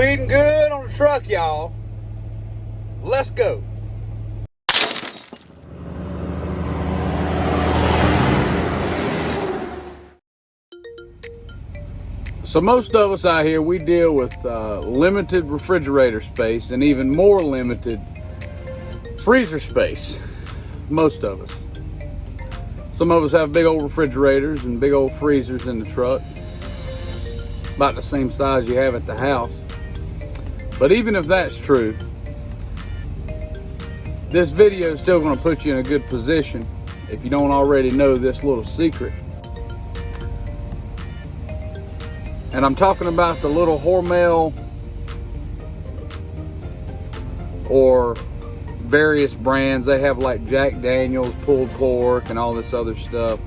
eating good on the truck, y'all. Let's go. So most of us out here, we deal with limited refrigerator space and even more limited freezer space. Most of us. Some of us have big old refrigerators and big old freezers in the truck, about the same size you have at the house. But even if that's true, this video is still going to put you in a good position if you don't already know this little secret. And I'm talking about the little Hormel or various brands. They have like Jack Daniel's pulled pork and all this other stuff.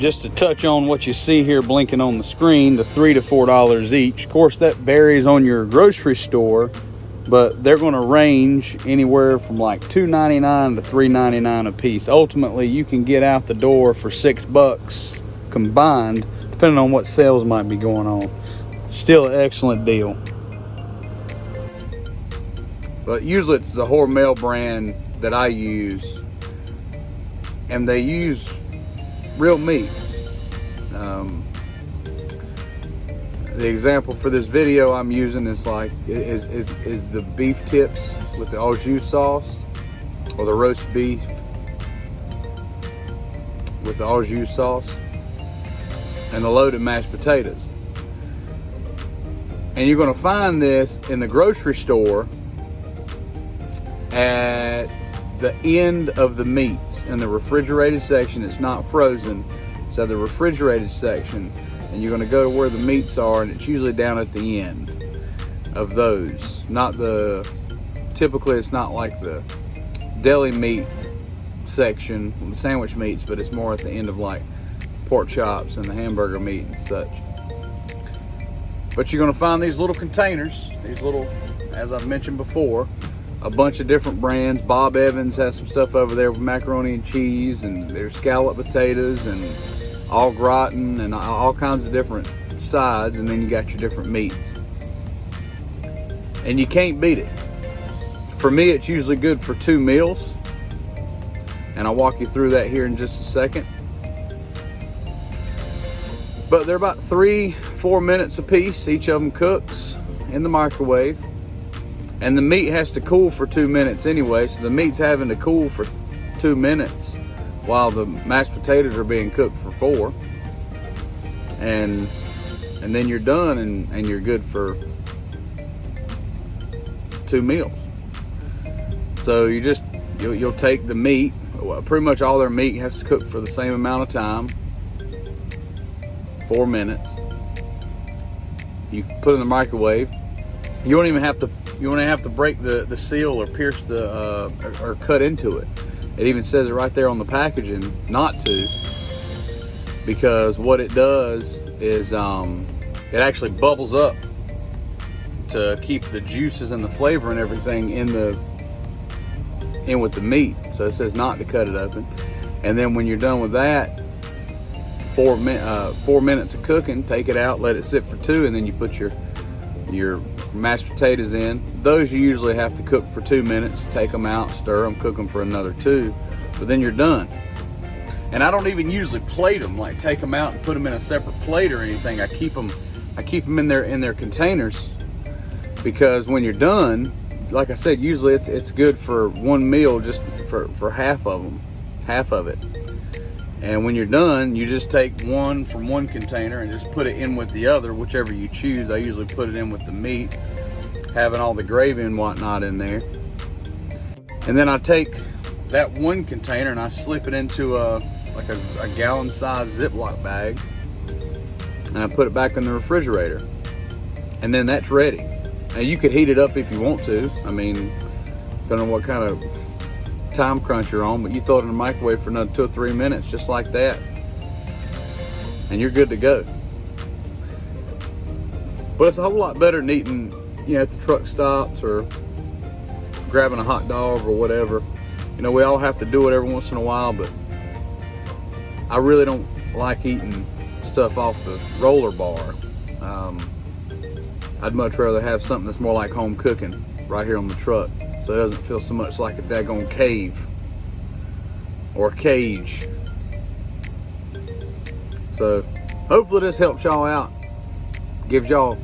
Just to touch on what you see here blinking on the screen, the $3 to $4 each. Of course, that varies on your grocery store, but they're going to range anywhere from like $2.99 to $3.99 a piece. Ultimately, you can get out the door for $6 combined, depending on what sales might be going on. Still an excellent deal. But usually it's the Hormel brand that I use, and they use real meat. The example for this video I'm using is the beef tips with the au jus sauce, or the roast beef with the au jus sauce, and the loaded mashed potatoes. And you're going to find this in the grocery store at the end of the meats in the refrigerated section. It's not frozen, so the refrigerated section, and you're going to go to where the meats are, and it's usually down at the end of those. Typically it's not like the deli meat section, the sandwich meats, but it's more at the end of like pork chops and the hamburger meat and such. But you're going to find these little containers, as I've mentioned before, a bunch of different brands. Bob Evans has some stuff over there with macaroni and cheese, and there's scalloped potatoes and au gratin and all kinds of different sides, and then you got your different meats. And you can't beat it. For me, it's usually good for 2 meals, and I'll walk you through that here in just a second. But they're about 3-4 minutes a piece. Each of them cooks in the microwave. And the meat has to cool for 2 minutes anyway, so the meat's having to cool for 2 minutes while the mashed potatoes are being cooked for 4. And then you're done, and you're good for 2 meals. So you'll take the meat. Well, pretty much all their meat has to cook for the same amount of time, 4 minutes. You put it in the microwave. You don't even have to break the seal or pierce or cut into it. It even says it right there on the packaging not to, because what it does is it actually bubbles up to keep the juices and the flavor and everything in with the meat. So it says not to cut it open. And then when you're done with that, 4 minutes of cooking, take it out, let it sit for 2, and then you put your mashed potatoes in. Those you usually have to cook for 2 minutes. Take them out, stir them, cook them for another 2, but then you're done. And I don't even usually plate them, like take them out and put them in a separate plate or anything. I keep them in their containers, because when you're done, like I said, usually it's good for 1 meal, just for half of it. And when you're done, you just take one from one container and just put it in with the other, whichever you choose. I usually put it in with the meat, having all the gravy and whatnot in there. And then I take that one container and I slip it into a gallon-sized Ziploc bag, and I put it back in the refrigerator. And then that's ready. Now you could heat it up if you want to. I mean, don't know what kind of time crunch you're on, but you throw it in the microwave for another 2 or 3 minutes, just like that, and you're good to go. But it's a whole lot better than eating, at the truck stops or grabbing a hot dog or whatever. We all have to do it every once in a while, but I really don't like eating stuff off the roller bar. I'd much rather have something that's more like home cooking right here on the truck, so it doesn't feel so much like a daggone cave or a cage. So hopefully this helps y'all out, gives y'all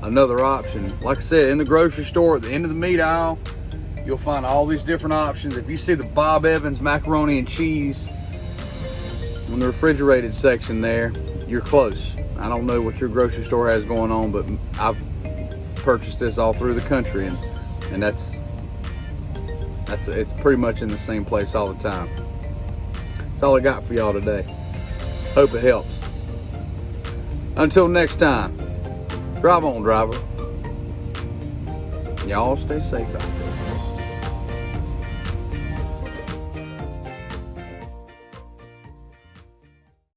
another option. Like I said, in the grocery store at the end of the meat aisle, you'll find all these different options. If you see the Bob Evans macaroni and cheese in the refrigerated section there, you're close. I don't know what your grocery store has going on, but I've purchased this all through the country, and it's pretty much in the same place all the time. That's all I got for y'all today. Hope it helps. Until next time, drive on, driver. Y'all stay safe out there.